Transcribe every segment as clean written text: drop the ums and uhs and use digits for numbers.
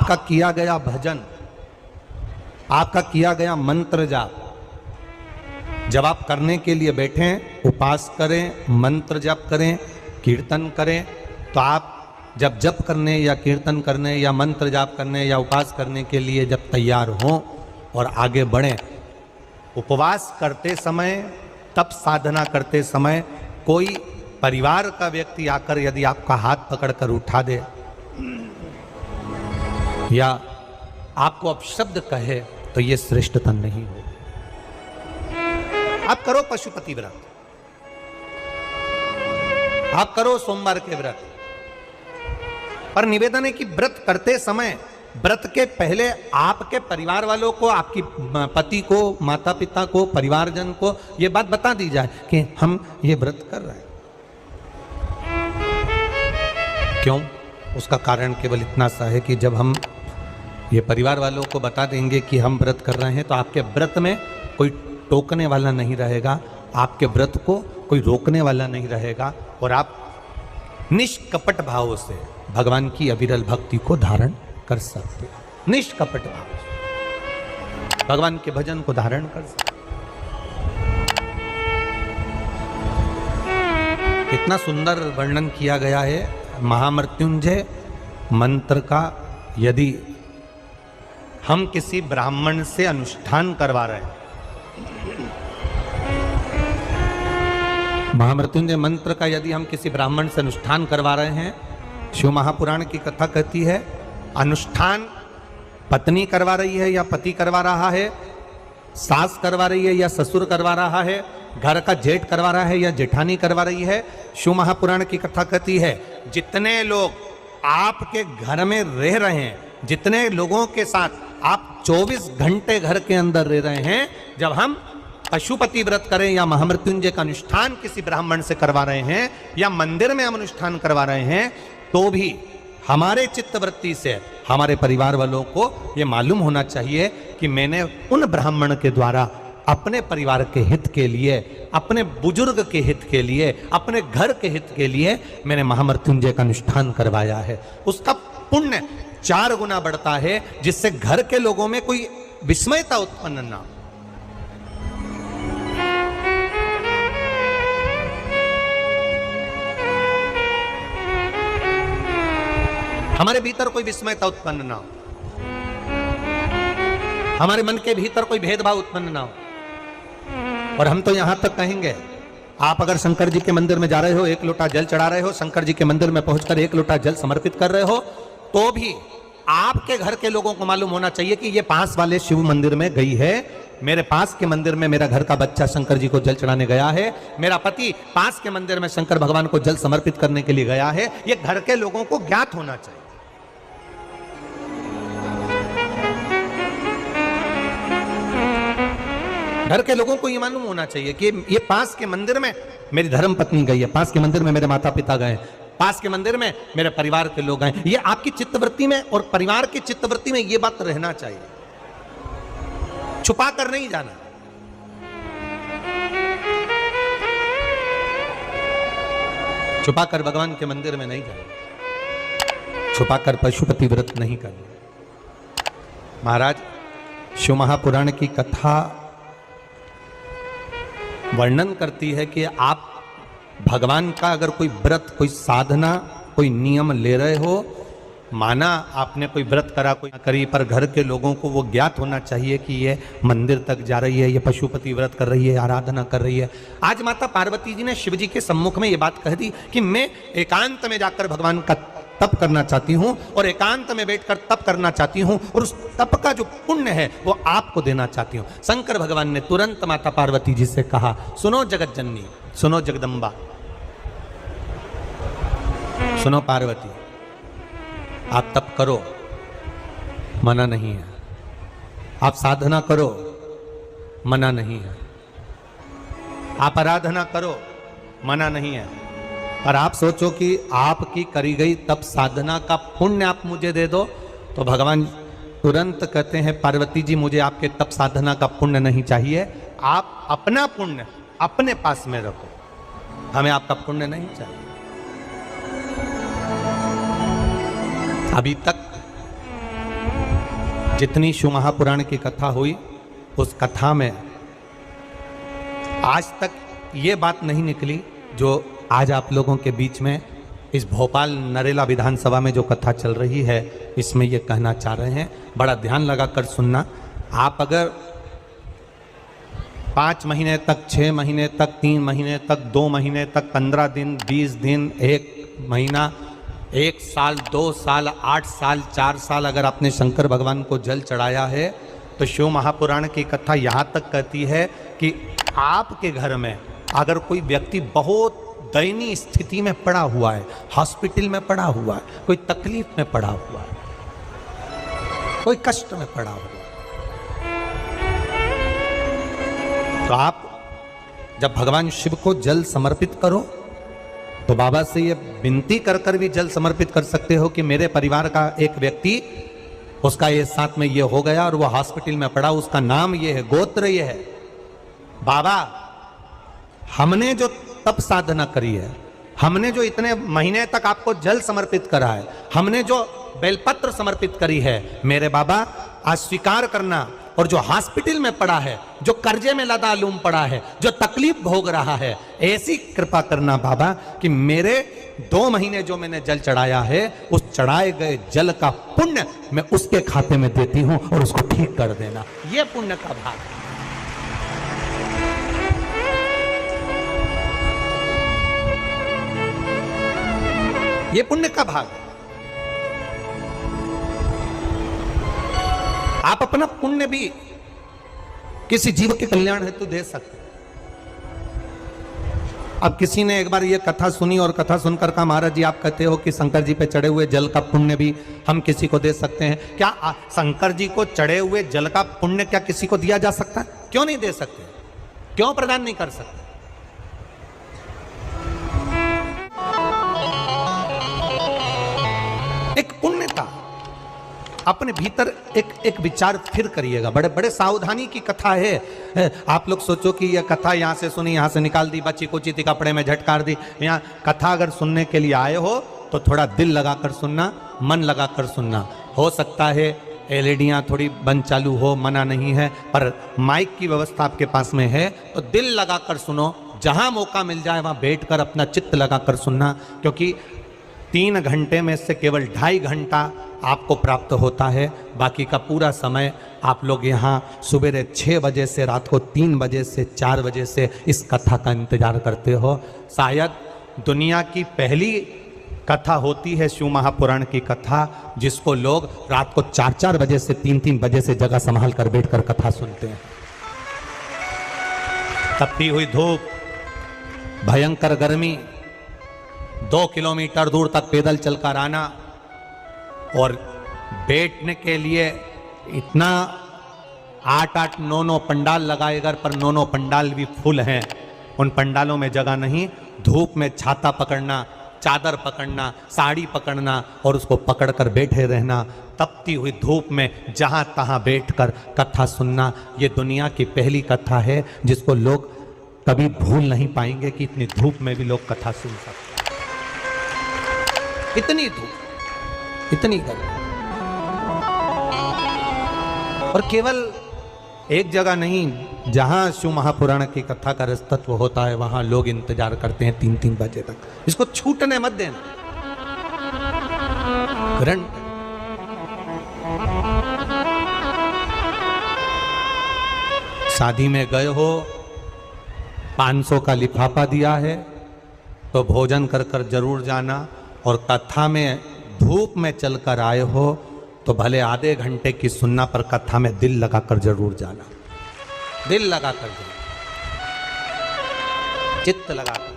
आपका किया गया भजन, आपका किया गया मंत्र जाप, जब आप करने के लिए बैठें, उपास करें, मंत्र जाप करें, कीर्तन करें, तो आप जब जप करने या कीर्तन करने या मंत्र जाप करने या उपास करने के लिए जब तैयार हों और आगे बढ़ें, उपवास करते समय, तप साधना करते समय कोई परिवार का व्यक्ति आकर यदि आपका हाथ पकड़कर उठा दे या आपको अपशब्द कहे, तो ये श्रेष्ठता नहीं हो। आप करो पशुपति व्रत, आप करो सोमवार के व्रत, पर निवेदन है कि व्रत करते समय, व्रत के पहले आपके परिवार वालों को, आपकी पति को, माता पिता को, परिवारजन को यह बात बता दी जाए कि हम ये व्रत कर रहे हैं। क्यों? उसका कारण केवल इतना सा है कि जब हम ये परिवार वालों को बता देंगे कि हम व्रत कर रहे हैं, तो आपके व्रत में कोई टोकने वाला नहीं रहेगा, आपके व्रत को कोई रोकने वाला नहीं रहेगा, और आप निष्कपट भाव से भगवान की अविरल भक्ति को धारण कर सकते हैं। निष्कपट भाव से भगवान के भजन को धारण कर सकते। इतना सुंदर वर्णन किया गया है महामृत्युंजय मंत्र का। यदि हम किसी ब्राह्मण से अनुष्ठान करवा रहे हैं, महामृत्युंजय मंत्र का यदि हम किसी ब्राह्मण से अनुष्ठान करवा रहे हैं, शिव महापुराण की कथा कहती है अनुष्ठान पत्नी करवा रही है या पति करवा रहा है, सास करवा रही है या ससुर करवा रहा है, घर का जेठ करवा रहा है या जेठानी करवा रही है। शिव महापुराण की कथा कहती है जितने लोग आपके घर में रह रहे हैं, जितने लोगों के साथ आप 24 घंटे घर के अंदर रह रहे हैं, जब हम पशुपति व्रत करें या महामृत्युंजय का अनुष्ठान किसी ब्राह्मण से करवा रहे हैं या मंदिर में हम अनुष्ठान करवा रहे हैं, तो भी हमारे चित्तवृत्ति से हमारे परिवार वालों को ये मालूम होना चाहिए कि मैंने उन ब्राह्मण के द्वारा अपने परिवार के हित के लिए, अपने बुजुर्ग के हित के लिए, अपने घर के हित के लिए मैंने महामृत्युंजय का अनुष्ठान करवाया है। उसका पुण्य 4 गुना बढ़ता है, जिससे घर के लोगों में कोई विस्मयता उत्पन्न ना हो। हमारे भीतर कोई विस्मयता उत्पन्न ना हो, हमारे मन के भीतर कोई भेदभाव उत्पन्न ना हो। और हम तो यहां तक कहेंगे, आप अगर शंकर जी के मंदिर में जा रहे हो, 1 लोटा जल चढ़ा रहे हो, शंकर जी के मंदिर में पहुंचकर 1 लोटा जल समर्पित कर रहे हो, तो भी आपके घर के लोगों को मालूम होना चाहिए कि ये पास वाले शिव मंदिर में गई है, मेरे पास के मंदिर में मेरा घर का बच्चा शंकर जी को जल चढ़ाने गया है, मेरा पति पास के मंदिर में शंकर भगवान को जल समर्पित करने के लिए गया है। ये घर के लोगों को ज्ञात होना चाहिए। घर के लोगों को ये मालूम होना चाहिए कि ये पास के मंदिर में मेरी धर्म पत्नी गई है, पास के मंदिर में मेरे माता पिता गए, पास के मंदिर में मेरे परिवार के लोग गए। ये आपकी चित्तवृत्ति में और परिवार की चित्तवृत्ति में ये बात रहना चाहिए, छुपा कर नहीं जाना। छुपा कर भगवान के मंदिर में नहीं जाना, छुपा कर पशुपति व्रत नहीं करना। महाराज, शिव महापुराण की कथा वर्णन करती है कि आप भगवान का अगर कोई व्रत, कोई साधना, कोई नियम ले रहे हो, माना आपने कोई व्रत करा, कोई करी, पर घर के लोगों को वो ज्ञात होना चाहिए कि ये मंदिर तक जा रही है, ये पशुपति व्रत कर रही है, आराधना कर रही है। आज माता पार्वती जी ने शिव जी के सम्मुख में ये बात कह दी कि मैं एकांत में जाकर भगवान का तप करना चाहती हूँ और एकांत में बैठकर तप करना चाहती हूँ, और उस तप का जो पुण्य है वो आपको देना चाहती हूँ। शंकर भगवान ने तुरंत माता पार्वती जी से कहा, सुनो जगत जननी, सुनो जगदम्बा, सुनो पार्वती, आप तप करो, मना नहीं है, आप साधना करो, मना नहीं है, आप आराधना करो, मना नहीं है, और आप सोचो कि आपकी करी गई तप साधना का पुण्य आप मुझे दे दो, तो भगवान तुरंत कहते हैं, पार्वती जी मुझे आपके तप साधना का पुण्य नहीं चाहिए, आप अपना पुण्य अपने पास में रखो, हमें आपका पुण्य नहीं चाहिए। अभी तक जितनी शिव महापुराण की कथा हुई, उस कथा में आज तक ये बात नहीं निकली जो आज आप लोगों के बीच में इस भोपाल नरेला विधानसभा में जो कथा चल रही है, इसमें ये कहना चाह रहे हैं। बड़ा ध्यान लगाकर सुनना। आप अगर 5 महीने तक, 6 महीने तक, 3 महीने तक, 2 महीने तक, 15 दिन, 20 दिन, 1 महीना, 1 साल, 2 साल, 8 साल, 4 साल अगर आपने शंकर भगवान को जल चढ़ाया है, तो शिव महापुराण की कथा यहाँ तक कहती है कि आपके घर में अगर कोई व्यक्ति बहुत दयनीय स्थिति में पड़ा हुआ है, हॉस्पिटल में पड़ा हुआ है, कोई तकलीफ में पड़ा हुआ है, कोई कष्ट में पड़ा हुआ है, तो आप जब भगवान शिव को जल समर्पित करो तो बाबा से ये विनती कर कर भी जल समर्पित कर सकते हो कि मेरे परिवार का एक व्यक्ति, उसका ये साथ में ये हो गया और वो हॉस्पिटल में पड़ा, उसका नाम ये है, गोत्र ये है। बाबा, हमने जो तप साधना करी है, हमने जो इतने महीने तक आपको जल समर्पित करा है, हमने जो बेलपत्र समर्पित करी है, मेरे बाबा आज स्वीकार करना। और जो हॉस्पिटल में पड़ा है, जो कर्जे में लदालूम पड़ा है, जो तकलीफ भोग रहा है, ऐसी कृपा करना बाबा कि मेरे 2 महीने जो मैंने जल चढ़ाया है, उस चढ़ाए गए जल का पुण्य मैं उसके खाते में देती हूं और उसको ठीक कर देना। यह पुण्य का भाग है। ये पुण्य का भाग है। आप अपना पुण्य भी किसी जीव के कल्याण हेतु दे सकते हैं। अब किसी ने एक बार ये कथा सुनी और कथा सुनकर कहा, महाराज जी आप कहते हो कि शंकर जी पे चढ़े हुए जल का पुण्य भी हम किसी को दे सकते हैं क्या? शंकर जी को चढ़े हुए जल का पुण्य क्या किसी को दिया जा सकता है? क्यों नहीं दे सकते? क्यों प्रदान नहीं कर सकते? एक पुण्य का अपने भीतर एक विचार फिर करिएगा। बड़े बड़े सावधानी की कथा है। आप लोग सोचो कि यह कथा यहाँ से सुनी, यहाँ से निकाल दी, बच्ची को चिति कपड़े में झटकार दी। यहाँ कथा अगर सुनने के लिए आए हो तो थोड़ा दिल लगाकर सुनना, मन लगाकर सुनना। हो सकता है एलईडियाँ थोड़ी बंद चालू हो, मना नहीं है, पर माइक की व्यवस्था आपके पास में है तो दिल लगाकर सुनो। जहाँ मौका मिल जाए वहाँ बैठकर अपना चित्त लगाकर सुनना, क्योंकि 3 घंटे में से केवल 2.5 घंटा आपको प्राप्त होता है। बाकी का पूरा समय आप लोग यहाँ सुबह 6 बजे से रात को 3 बजे से 4 बजे से इस कथा का इंतजार करते हो। शायद दुनिया की पहली कथा होती है शिव महापुराण की कथा, जिसको लोग रात को 4-4 बजे से 3-3 बजे से जगह संभाल कर बैठकर कथा सुनते हैं। तपती हुई धूप, भयंकर गर्मी, 2 किलोमीटर दूर तक पैदल चलकर आना और बैठने के लिए इतना 8-8, 9-9 पंडाल लगाए घर पर, 9-9 पंडाल भी फुल हैं, उन पंडालों में जगह नहीं। धूप में छाता पकड़ना, चादर पकड़ना, साड़ी पकड़ना और उसको पकड़कर बैठे रहना। तपती हुई धूप में जहाँ तहाँ बैठकर कथा सुनना, ये दुनिया की पहली कथा है जिसको लोग कभी भूल नहीं पाएंगे कि इतनी धूप में भी लोग कथा सुन सकते। इतनी धूप, इतनी गर्मी, और केवल एक जगह नहीं, जहां शिव महापुराण की कथा का रसतत्व होता है वहां लोग इंतजार करते हैं 3-3 बजे तक। इसको छूटने मत देना। शादी में गए हो, 500 का लिफाफा दिया है तो भोजन कर कर जरूर जाना, और कथा में धूप में चलकर आए हो तो भले आधे घंटे की सुनना, पर कथा में दिल लगाकर जरूर जाना। दिल लगाकर जाना, चित्त लगाकर।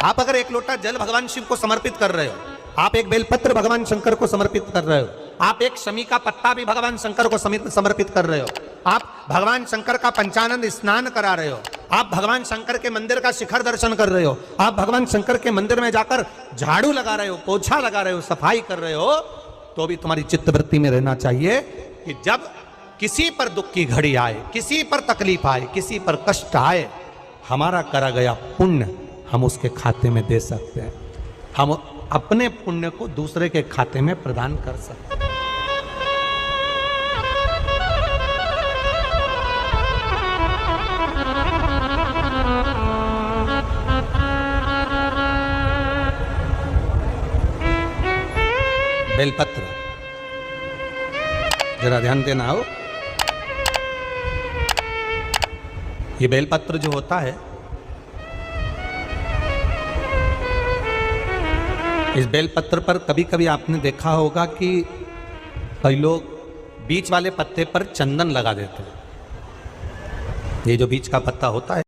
आप अगर 1 लोटा जल भगवान शिव को समर्पित कर रहे हो, आप एक बेलपत्र भगवान शंकर को समर्पित कर रहे हो, आप एक शमी का पत्ता भी भगवान शंकर को समर्पित कर रहे हो, आप भगवान शंकर का पंचानंद स्नान करा रहे हो, आप भगवान शंकर के मंदिर का शिखर दर्शन कर रहे हो, आप भगवान शंकर के मंदिर में जाकर झाड़ू लगा रहे हो, पोछा लगा रहे हो, सफाई कर रहे हो, तो भी तुम्हारी चित्तवृत्ति में रहना चाहिए कि जब किसी पर दुख की घड़ी आए, किसी पर तकलीफ आए, किसी पर कष्ट आए, हमारा करा गया पुण्य हम उसके खाते में दे सकते हैं। हम अपने पुण्य को दूसरे के खाते में प्रदान कर सकते हैं। बेलपत्र, जरा ध्यान देना हो। ये बेलपत्र जो होता है, इस बेलपत्र पर कभी कभी आपने देखा होगा कि कई लोग बीच वाले पत्ते पर चंदन लगा देते हैं। ये जो बीच का पत्ता होता है